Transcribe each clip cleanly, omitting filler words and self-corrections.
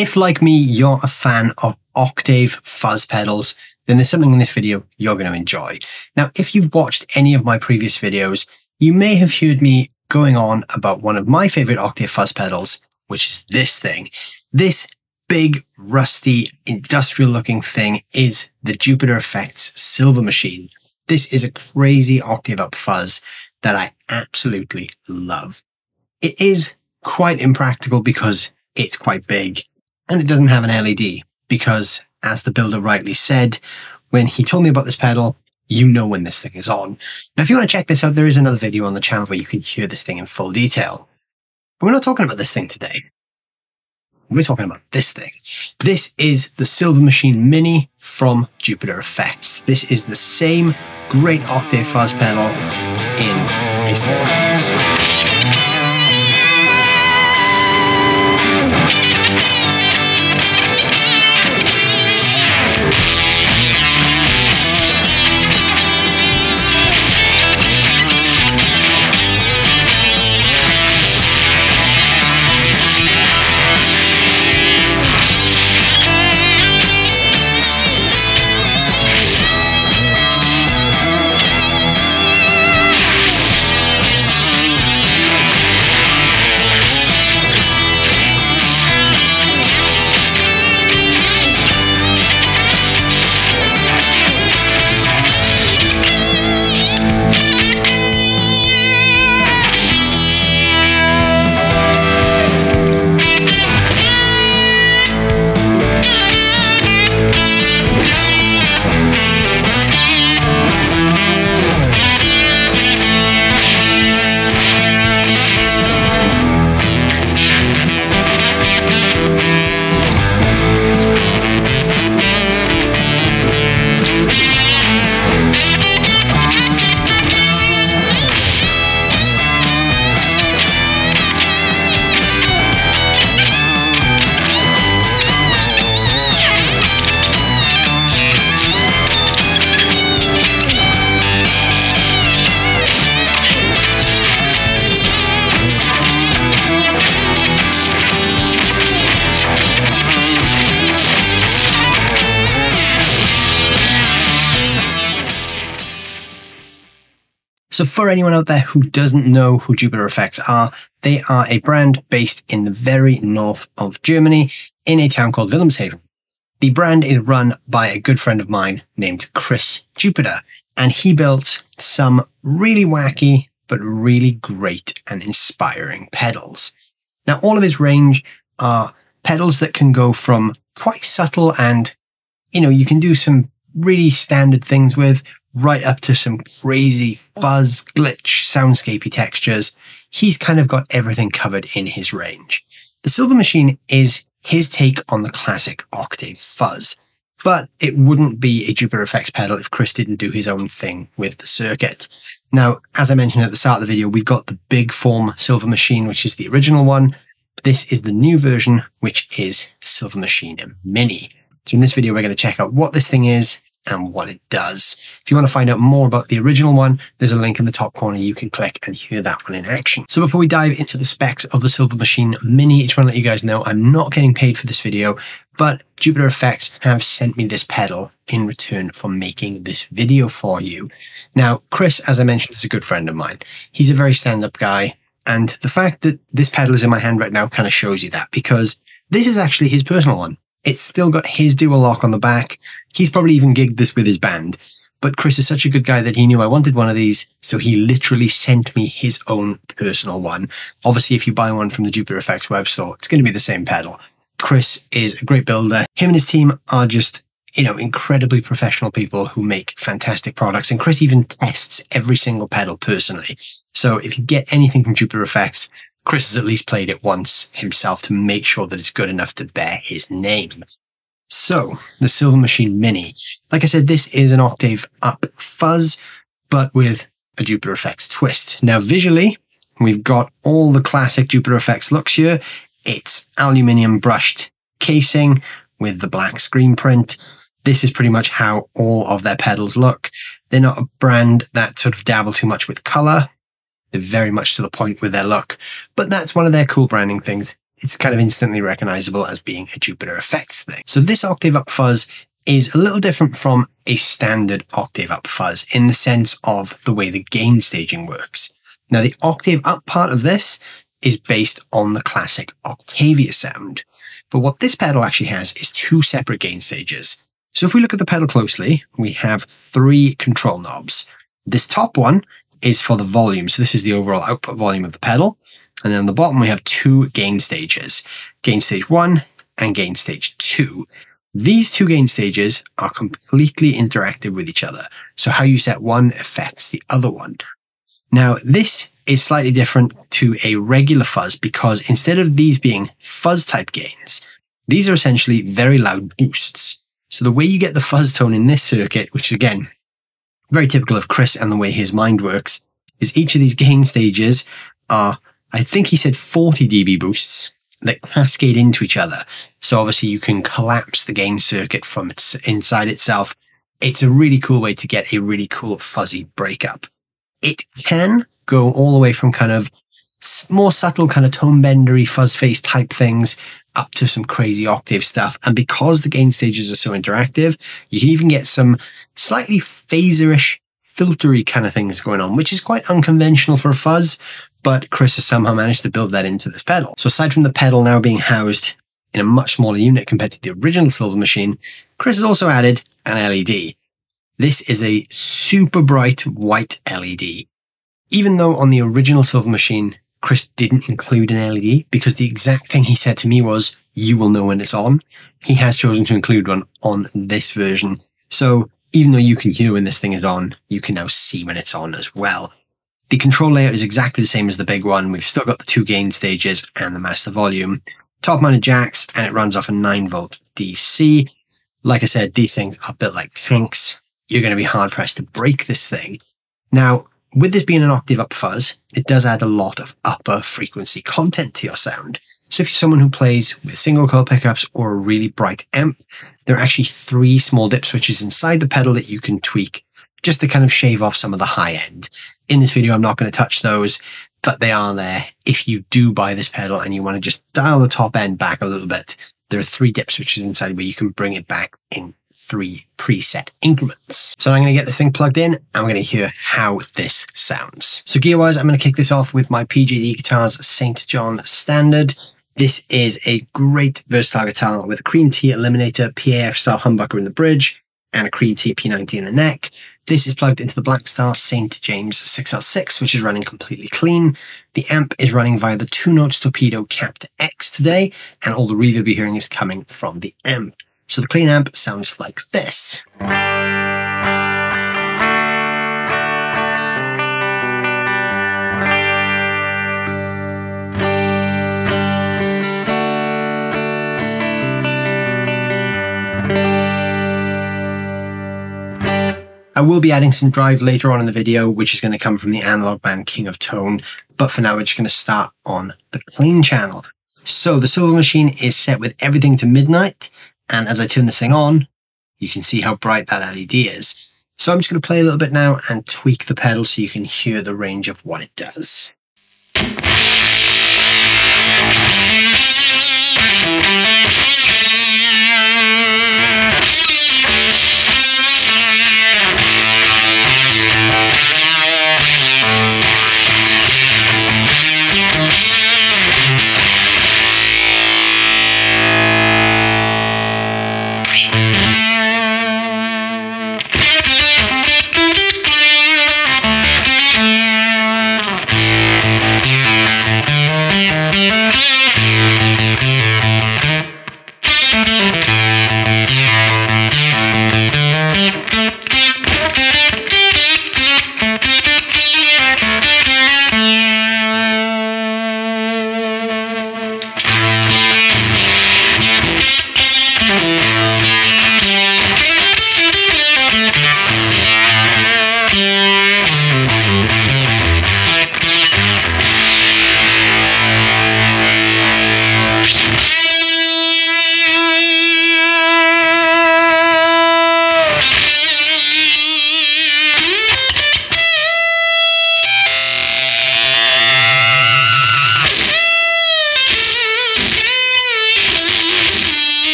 If, like me, you're a fan of Octave Fuzz pedals, then there's something in this video you're going to enjoy. Now, if you've watched any of my previous videos, you may have heard me going on about one of my favorite Octave Fuzz pedals, which is this thing. This big, rusty, industrial-looking thing is the JPTR FX Silvermachine. This is a crazy octave up fuzz that I absolutely love. It is quite impractical because it's quite big, and it doesn't have an LED because, as the builder rightly said, when he told me about this pedal, you know when this thing is on. Now, if you want to check this out, there is another video on the channel where you can hear this thing in full detail. But we're not talking about this thing today. We're talking about this thing. This is the Silvermachine Mini from JPTR FX. This is the same great Octave Fuzz pedal in a smaller box. So for anyone out there who doesn't know who JPTR FX are, they are a brand based in the very north of Germany in a town called Wilhelmshaven. The brand is run by a good friend of mine named Chris Jupiter, and he built some really wacky but really great and inspiring pedals. Now, all of his range are pedals that can go from quite subtle and, you can do some really standard things with, right up to some crazy fuzz, glitch, soundscapey textures. He's kind of got everything covered in his range. The Silvermachine is his take on the classic Octave Fuzz, but it wouldn't be a JPTR FX pedal if Chris didn't do his own thing with the circuit. Now, as I mentioned at the start of the video, we've got the big form Silvermachine, which is the original one. This is the new version, which is the Silvermachine Mini. So in this video, we're going to check out what this thing is and what it does. If you want to find out more about the original one, there's a link in the top corner you can click and hear that one in action. So before we dive into the specs of the Silvermachine Mini, I just want to let you guys know I'm not getting paid for this video, but JPTR FX have sent me this pedal in return for making this video for you. Now, Chris, as I mentioned, is a good friend of mine. He's a very stand-up guy, and the fact that this pedal is in my hand right now kind of shows you that, because this is actually his personal one. It's still got his dual lock on the back. He's probably even gigged this with his band. But Chris is such a good guy that he knew I wanted one of these, so he literally sent me his own personal one. Obviously, if you buy one from the JPTR FX web store, it's going to be the same pedal. Chris is a great builder. Him and his team are just, incredibly professional people who make fantastic products. And Chris even tests every single pedal personally. So if you get anything from JPTR FX, Chris has at least played it once himself to make sure that it's good enough to bear his name. So, the Silvermachine Mini. Like I said, this is an octave up fuzz, but with a JPTR FX twist. Now, visually, we've got all the classic JPTR FX looks here. It's aluminium brushed casing with the black screen print. This is pretty much how all of their pedals look. They're not a brand that sort of dabble too much with color. They're very much to the point with their look, but that's one of their cool branding things, it's kind of instantly recognizable as being a Jupiter FX thing. So this octave up fuzz is a little different from a standard octave up fuzz in the sense of the way the gain staging works. Now, the octave up part of this is based on the classic Octavia sound. But what this pedal actually has is two separate gain stages. So if we look at the pedal closely, we have three control knobs. This top one is for the volume. So this is the overall output volume of the pedal. And then on the bottom, we have two gain stages, gain stage 1 and gain stage 2. These two gain stages are completely interactive with each other. So how you set one affects the other one. Now, this is slightly different to a regular fuzz because instead of these being fuzz type gains, these are essentially very loud boosts. So the way you get the fuzz tone in this circuit, which is again, very typical of Chris and the way his mind works, is each of these gain stages are, I think he said 40 dB boosts that cascade into each other. So obviously you can collapse the gain circuit from its inside itself. It's a really cool way to get a really cool fuzzy breakup. It can go all the way from kind of more subtle kind of tone bendery fuzz face type things up to some crazy octave stuff. And because the gain stages are so interactive, you can even get some slightly phaserish, filtery kind of things going on, which is quite unconventional for a fuzz, but Chris has somehow managed to build that into this pedal. So aside from the pedal now being housed in a much smaller unit compared to the original Silvermachine, Chris has also added an LED. This is a super bright white LED. Even though on the original Silvermachine, Chris didn't include an LED because the exact thing he said to me was, you will know when it's on. He has chosen to include one on this version. So even though you can hear when this thing is on, you can now see when it's on as well. The control layout is exactly the same as the big one. We've still got the two gain stages and the master volume. Top mounted jacks, and it runs off a 9-volt DC. Like I said, these things are built like tanks. You're going to be hard pressed to break this thing. Now, with this being an octave up fuzz, it does add a lot of upper frequency content to your sound. So if you're someone who plays with single coil pickups or a really bright amp, there are actually 3 small dip switches inside the pedal that you can tweak just to kind of shave off some of the high end. In this video, I'm not going to touch those, but they are there. If you do buy this pedal and you want to just dial the top end back a little bit, there are 3 dip switches inside where you can bring it back in 3 preset increments. So I'm going to get this thing plugged in and we're going to hear how this sounds. So gear-wise, I'm going to kick this off with my PJD Guitars St. John Standard. This is a great versatile guitar with a Cream T Eliminator PAF style humbucker in the bridge and a Cream T P90 in the neck. This is plugged into the Blackstar St. James 6L6, which is running completely clean. The amp is running via the 2-notes Torpedo Capped X today, and all the reverb you're hearing is coming from the amp. So the clean amp sounds like this. I will be adding some drive later on in the video, which is going to come from the Analogman King of Tone, but for now we're just going to start on the clean channel. So the Silvermachine is set with everything to midnight, and as I turn this thing on, you can see how bright that LED is. So I'm just going to play a little bit now and tweak the pedal so you can hear the range of what it does.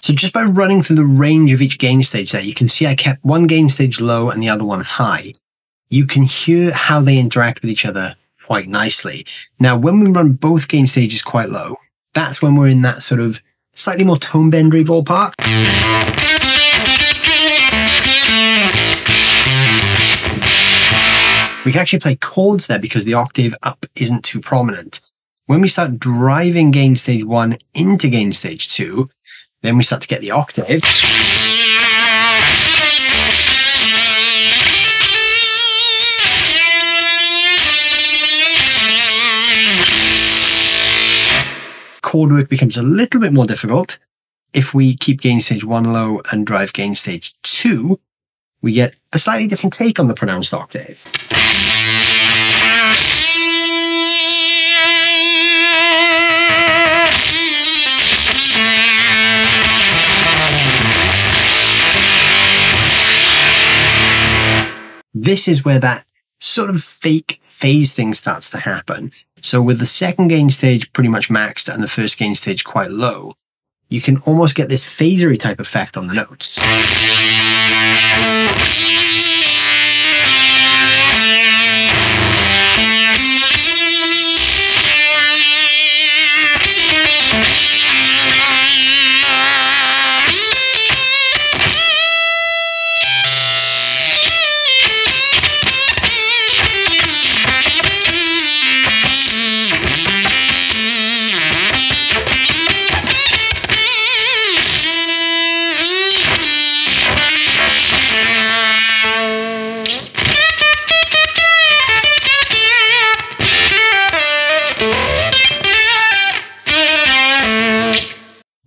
So just by running through the range of each gain stage there, you can see I kept one gain stage low and the other one high. You can hear how they interact with each other quite nicely. Now, when we run both gain stages quite low, that's when we're in that sort of slightly more tone bendery ballpark. We can actually play chords there because the octave up isn't too prominent. When we start driving gain stage 1 into gain stage 2, then we start to get the octave. Chord work becomes a little bit more difficult. If we keep gain stage 1 low and drive gain stage 2, we get a slightly different take on the pronounced octave. This is where that sort of fake phase thing starts to happen. So with the second gain stage pretty much maxed and the first gain stage quite low, you can almost get this phasery type effect on the notes.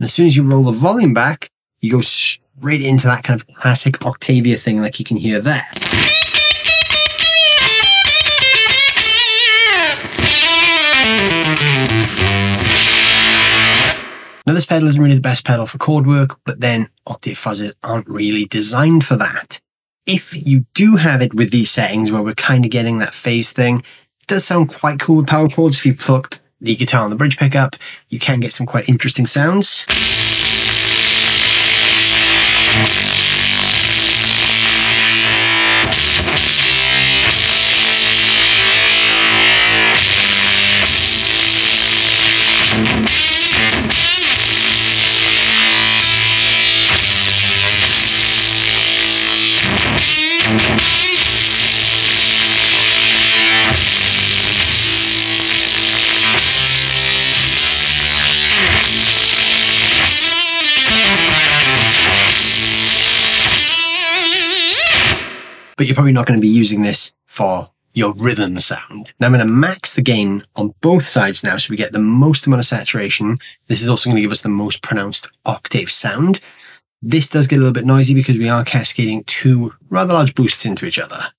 And as soon as you roll the volume back, you go straight into that kind of classic Octavia thing like you can hear there. Now this pedal isn't really the best pedal for chord work, but then Octave Fuzzes aren't really designed for that. If you do have it with these settings where we're kind of getting that phase thing, it does sound quite cool with power chords. If you plucked the guitar on the bridge pickup, you can get some quite interesting sounds. But you're probably not going to be using this for your rhythm sound. Now I'm going to max the gain on both sides now so we get the most amount of saturation. This is also going to give us the most pronounced octave sound. This does get a little bit noisy because we are cascading two rather large boosts into each other.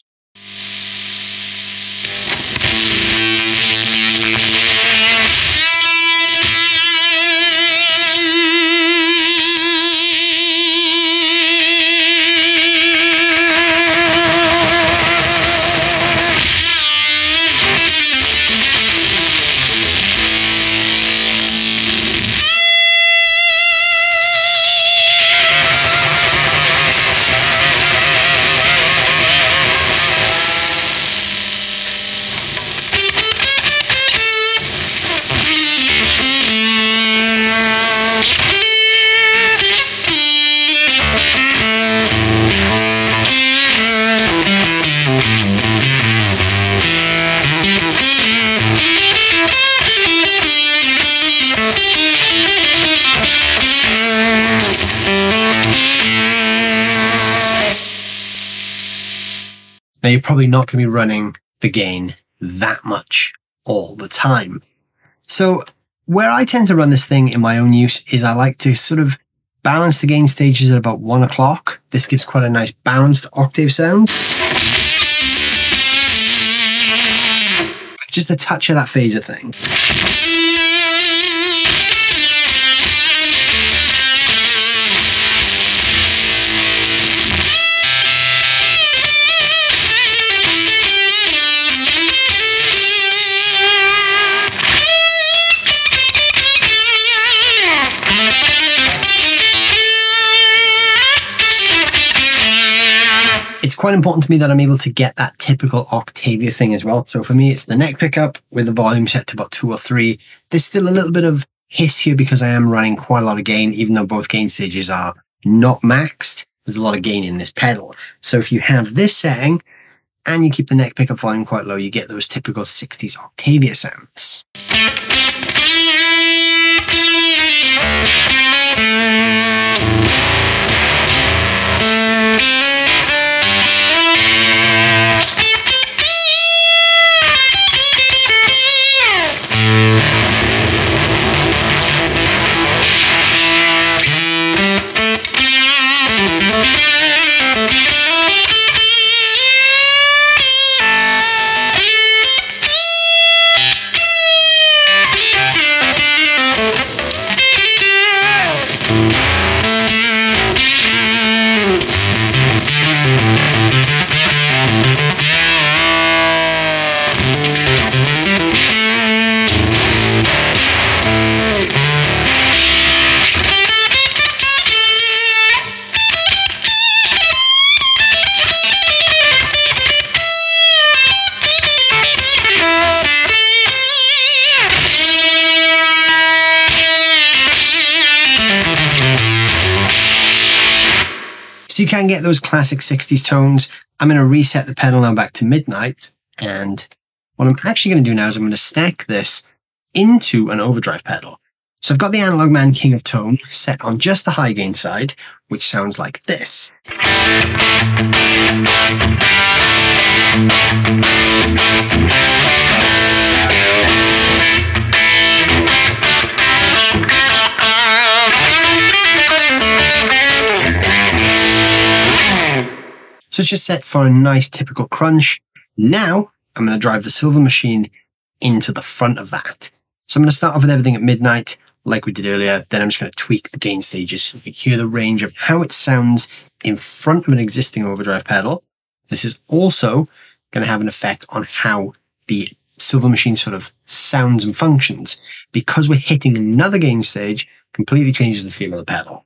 Now you're probably not going to be running the gain that much all the time. So where I tend to run this thing in my own use is I like to sort of balance the gain stages at about 1 o'clock. This gives quite a nice balanced octave sound. Just a touch of that phaser thing. quite important to me that I'm able to get that typical Octavia thing as well. So for me, it's the neck pickup with the volume set to about 2 or 3. There's still a little bit of hiss here because I am running quite a lot of gain, even though both gain stages are not maxed. There's a lot of gain in this pedal. So if you have this setting and you keep the neck pickup volume quite low, you get those typical 60s Octavia sounds. So you can get those classic 60s tones. I'm going to reset the pedal now back to midnight. And what I'm actually going to do now is I'm going to stack this into an overdrive pedal. So I've got the Analogman King of Tone set on just the high gain side, which sounds like this. So it's just set for a nice typical crunch. Now I'm going to drive the Silvermachine into the front of that. So I'm going to start off with everything at midnight, like we did earlier. Then I'm just going to tweak the gain stages so you can hear the range of how it sounds in front of an existing overdrive pedal. This is also going to have an effect on how the Silvermachine sort of sounds and functions. Because we're hitting another gain stage, completely changes the feel of the pedal.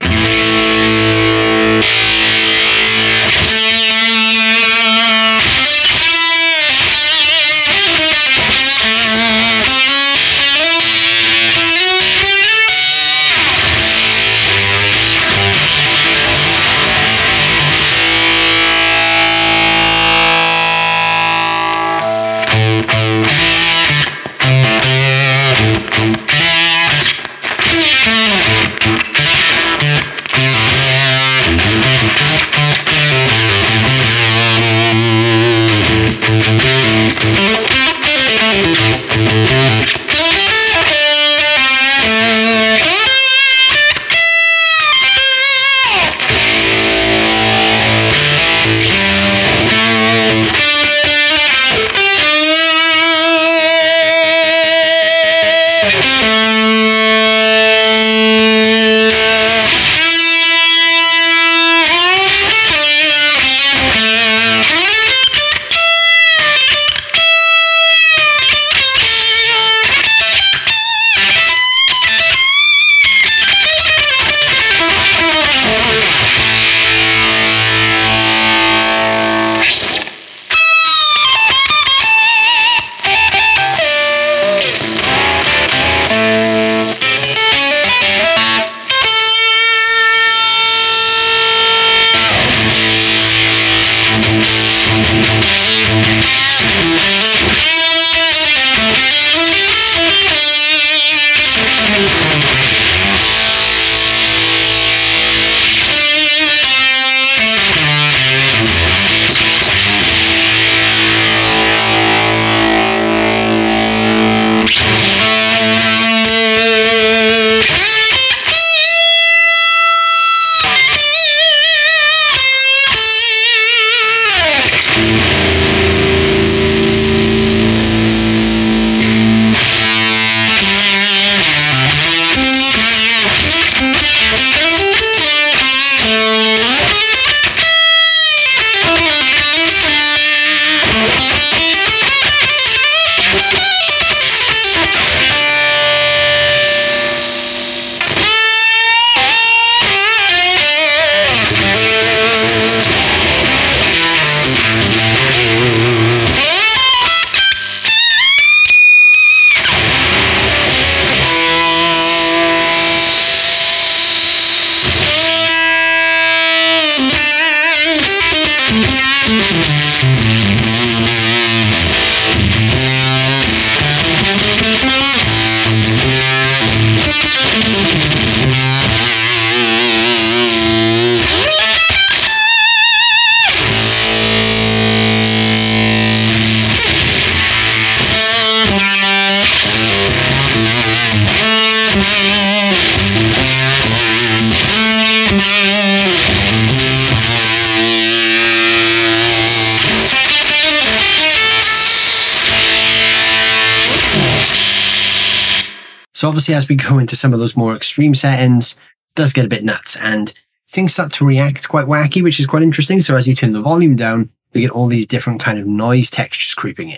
So obviously as we go into some of those more extreme settings, it does get a bit nuts and things start to react quite wacky, which is quite interesting. So as you turn the volume down, you get all these different kind of noise textures creeping in.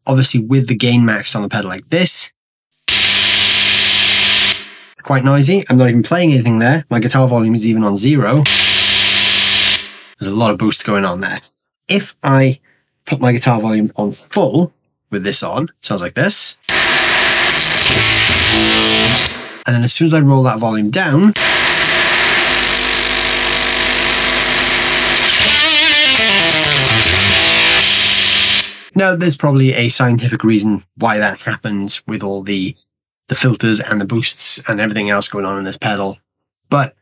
Obviously with the gain maxed on the pedal like this, it's quite noisy. I'm not even playing anything there. My guitar volume is even on 0. There's a lot of boost going on there. If I put my guitar volume on full with this on, it sounds like this. And then as soon as I roll that volume down, now there's probably a scientific reason why that happens with all the filters and the boosts and everything else going on in this pedal. But,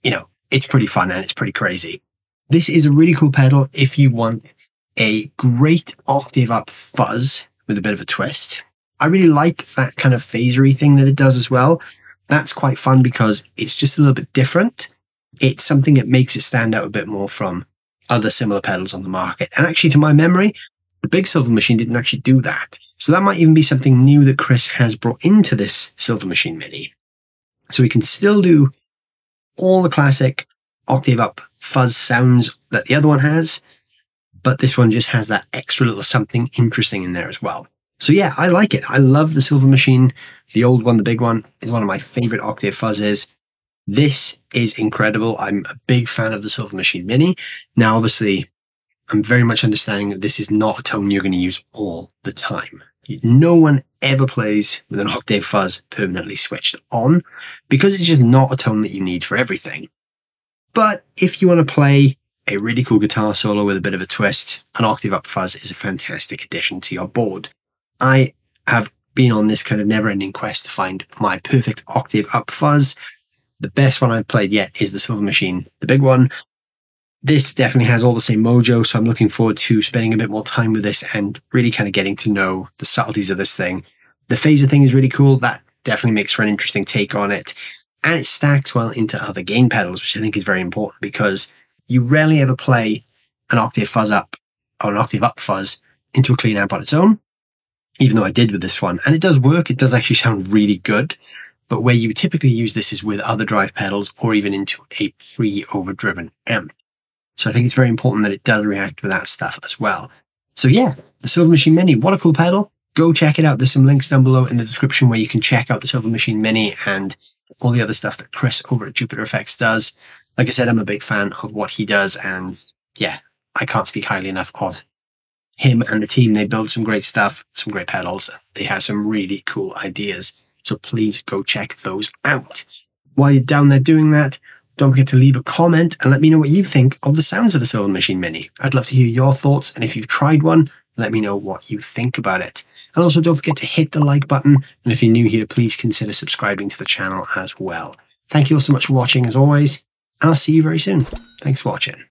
you know, it's pretty fun and it's pretty crazy. This is a really cool pedal if you want a great octave up fuzz with a bit of a twist. I really like that kind of phasery thing that it does as well. That's quite fun because it's just a little bit different. It's something that makes it stand out a bit more from other similar pedals on the market. And actually, to my memory, the big Silvermachine didn't actually do that. So that might even be something new that Chris has brought into this Silvermachine Mini. So we can still do all the classic octave up fuzz sounds that the other one has, but this one just has that extra little something interesting in there as well. So yeah, I like it. I love the Silvermachine. The old one, the big one, is one of my favorite octave fuzzes. This is incredible. I'm a big fan of the Silvermachine Mini. Now, obviously, I'm very much understanding that this is not a tone you're going to use all the time. No one ever plays with an octave fuzz permanently switched on because it's just not a tone that you need for everything. But if you want to play a really cool guitar solo with a bit of a twist, an octave up fuzz is a fantastic addition to your board. I have been on this kind of never-ending quest to find my perfect octave up fuzz. The best one I've played yet is the Silvermachine, the big one. This definitely has all the same mojo, so I'm looking forward to spending a bit more time with this and really kind of getting to know the subtleties of this thing. The phaser thing is really cool. That definitely makes for an interesting take on it. And it stacks well into other gain pedals, which I think is very important because you rarely ever play an octave fuzz up or an octave up fuzz into a clean amp on its own, even though I did with this one. And it does work. It does actually sound really good. But where you typically use this is with other drive pedals or even into a pre-overdriven amp. So I think it's very important that it does react with that stuff as well. So yeah, the Silvermachine Mini, what a cool pedal. Go check it out. There's some links down below in the description where you can check out the Silvermachine Mini and all the other stuff that Chris over at JPTR FX does. Like I said, I'm a big fan of what he does. And yeah, I can't speak highly enough of him and the team. They build some great stuff, some great pedals. They have some really cool ideas. So please go check those out. While you're down there doing that, don't forget to leave a comment and let me know what you think of the sounds of the Silvermachine Mini. I'd love to hear your thoughts, and if you've tried one, let me know what you think about it. And also don't forget to hit the like button, and if you're new here, please consider subscribing to the channel as well. Thank you all so much for watching as always, and I'll see you very soon. Thanks for watching.